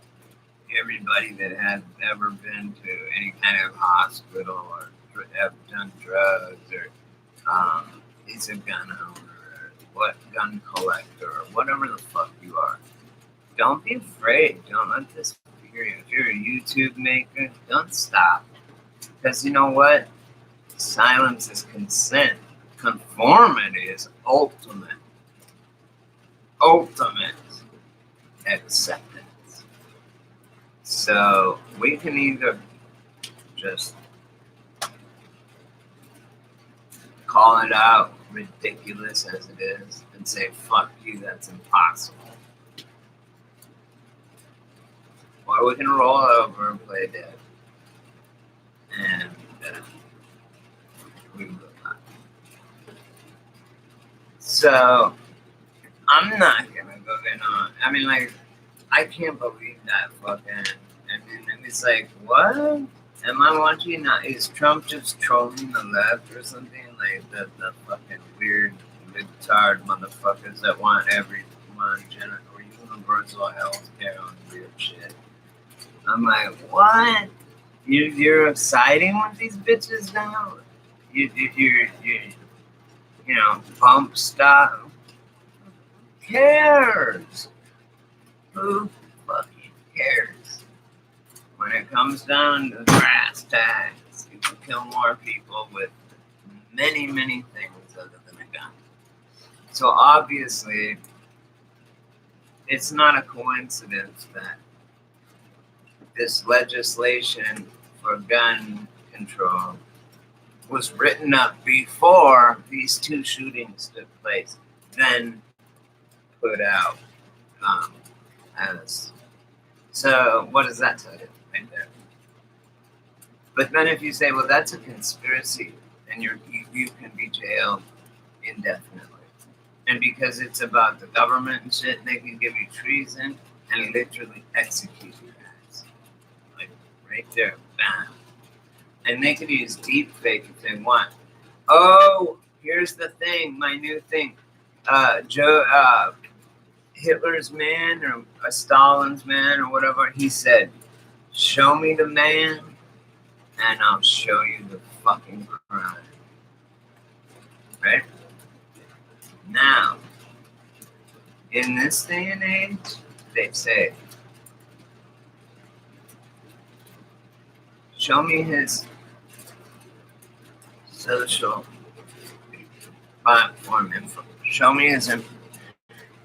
everybody that has ever been to any kind of hospital or have done drugs or is a gun owner or gun collector or whatever the fuck you are. Don't be afraid. Don't let this fear you. If you're a YouTube maker, don't stop. Because you know what? Silence is consent. Conformity is ultimate acceptance. So we can either just call it out, ridiculous as it is, and say, fuck you, that's impossible. Or we can roll over and play dead. And we can go on. So I'm not gonna go in on. I mean, like, I can't believe that fucking. And it's like, what? Am I watching that? Is Trump just trolling the left or something? Like the fucking weird, retarded motherfuckers that want everyone or universal health care on weird shit. I'm like, what? You're siding with these bitches now? You're bump stop. Who cares? Who fucking cares? When it comes down to brass tacks, you can kill more people with many, many things other than a gun. So obviously, it's not a coincidence that this legislation for gun control was written up before these 2 shootings took place, then put out as. So what does that tell you right there? But then if you say, well, that's a conspiracy, then you can be jailed indefinitely. And because it's about the government and shit, they can give you treason and literally execute your ass. Like right there, bam. And they could use deep fake if they want. Oh, here's the thing, my new thing. Hitler's man or Stalin's man or whatever, he said, show me the man and I'll show you the fucking crime. Right? Now, in this day and age, they say, Show me his social platform info. Show me his info.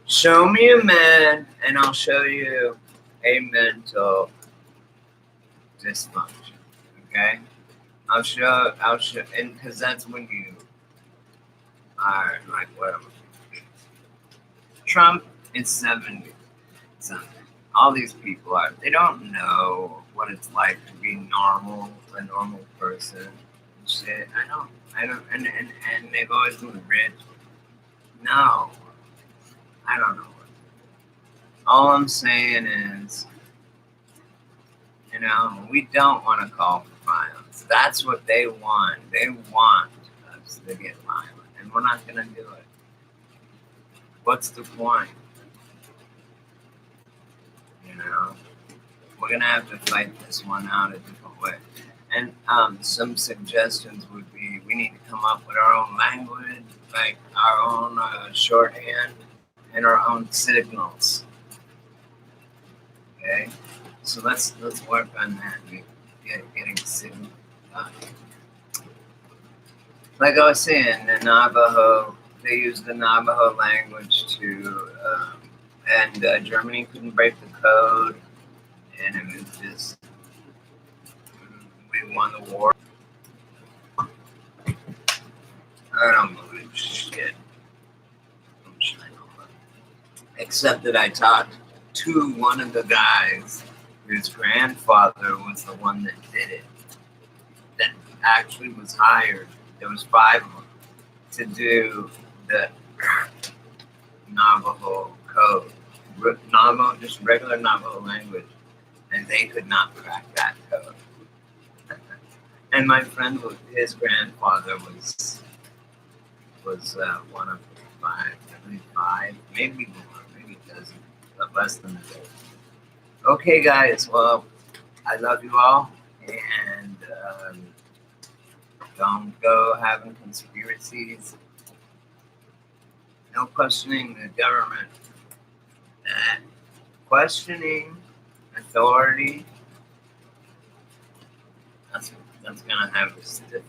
Show me a man, and I'll show you a mental dysfunction. Okay? I'll show, and because that's when you are like, whatever. Trump is 70 something. All these people are, they don't know what it's like to be normal, a normal person. And shit. I don't, and they've always been rich. No, I don't know. All I'm saying is, we don't want to call for violence. That's what they want. They want us to get violent, and we're not going to do it. What's the point? We're going to have to fight this one out a different way. And some suggestions would be we need to come up with our own language, like our own shorthand, and our own signals. Okay? So let's work on that. Getting signals done. Like I was saying, the Navajo, they use the Navajo language to, and Germany couldn't break the code, and it was just, we won the war. I don't believe shit. Except that I talked to one of the guys whose grandfather was the one that did it, that actually was hired. There was 5 of them to do the Navajo code, Navajo, just regular Navajo language, and they could not crack that code. And my friend, his grandfather was one of 5, I believe 5, maybe more, maybe a dozen, but less than a dozen. Okay, guys. Well, I love you all, and don't go having conspiracies. No questioning the government. And questioning authority. That's gonna have a stiff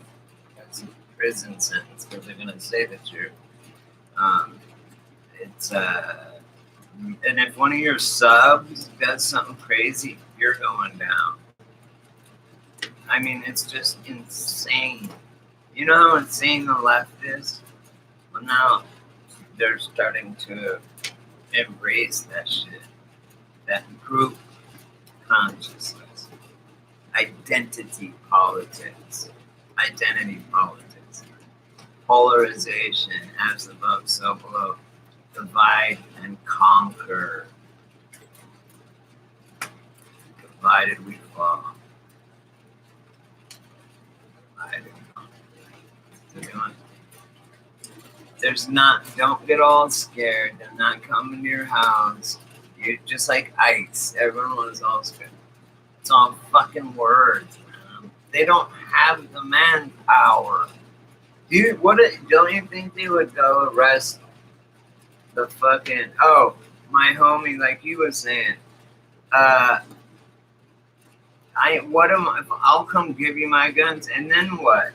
prison sentence because they're gonna say that you're. And if one of your subs does something crazy, you're going down. I mean, it's just insane. You know how insane the left is? Well, now they're starting to embrace that shit. That group consciousness. Identity politics. Polarization, as above, so below. Divide and conquer. Divided we fall. Don't get all scared. They're not coming to your house. You're just like ICE. Everyone was all scared. It's all fucking words, man. They don't have the manpower. Don't you think they would go arrest the fucking, my homie, like you was saying, I'll come give you my guns, and then what?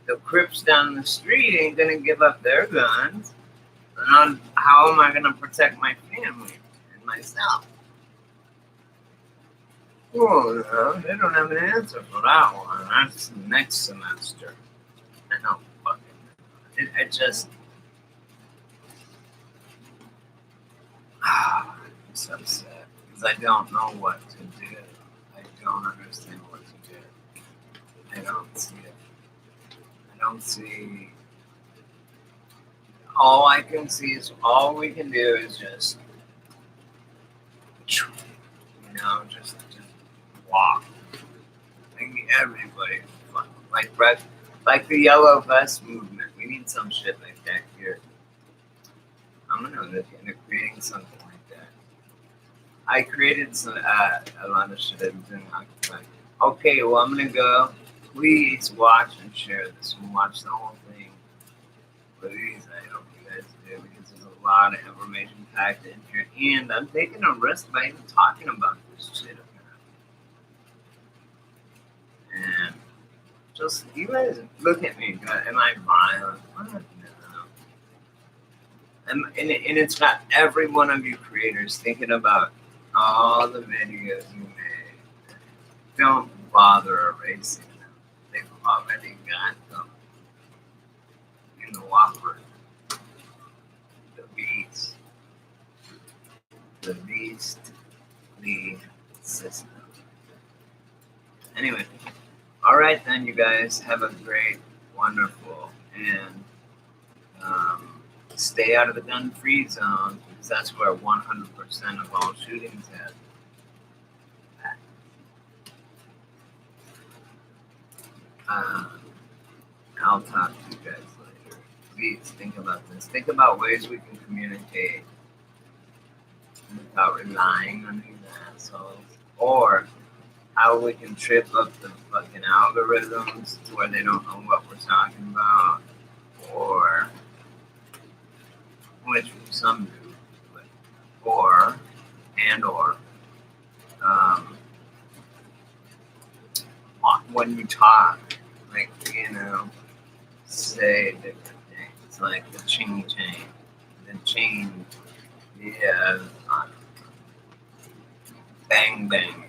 The Crips down the street ain't gonna give up their guns. And how am I gonna protect my family and myself? Oh, no, they don't have an answer for that one. That's next semester. I know, fucking. It just. I'm so sad because I don't know what to do. I don't understand what to do. I don't see it. I don't see. All I can see is all we can do is just walk. Maybe everybody, like the yellow vest movement. We need some shit like that here. I'm gonna look into creating something like that. I created a lot of shit I've been occupied. Okay, well I'm gonna go. Please watch and share this and watch the whole thing. Please, I hope you guys do because there's a lot of information packed in here, and I'm taking a risk by even talking about this shit. And Just you guys look at me. Am I violent? What? No. And it's got every one of you creators thinking about all the videos you made. Don't bother erasing them. They've already got them in the Whopper. The Beast. The Beastly system. Anyway, all right then, you guys have a great, wonderful, and stay out of the gun-free zone because that's where 100% of all shootings happen. I'll talk to you guys later. Please think about this. Think about ways we can communicate without relying on these assholes, or how we can trip up the fucking algorithms to where they don't know what we're talking about, or which some do, but, or when you talk, like, say different things, like the ching, yeah, bang bang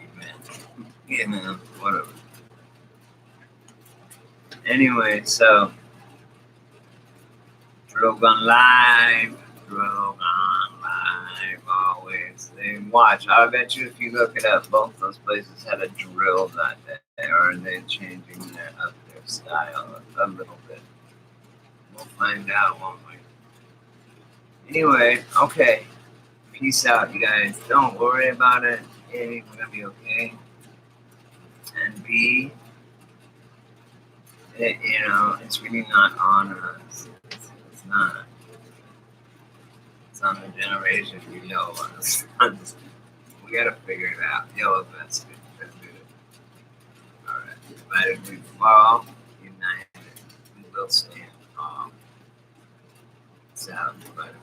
event, whatever. Anyway, so Drogon Live, always. They watch. I bet you if you look it up, both those places had a drill that day, or are they changing their style a little bit? We'll find out, won't we? Anyway, okay. Peace out, you guys. Don't worry about it. We're gonna be okay. And B, it's really not on us. It's not. It's on the generation below us. We gotta figure it out. Yo, that's good. That's good. Alright. But if we fall united, we will stand tall. Sounds better.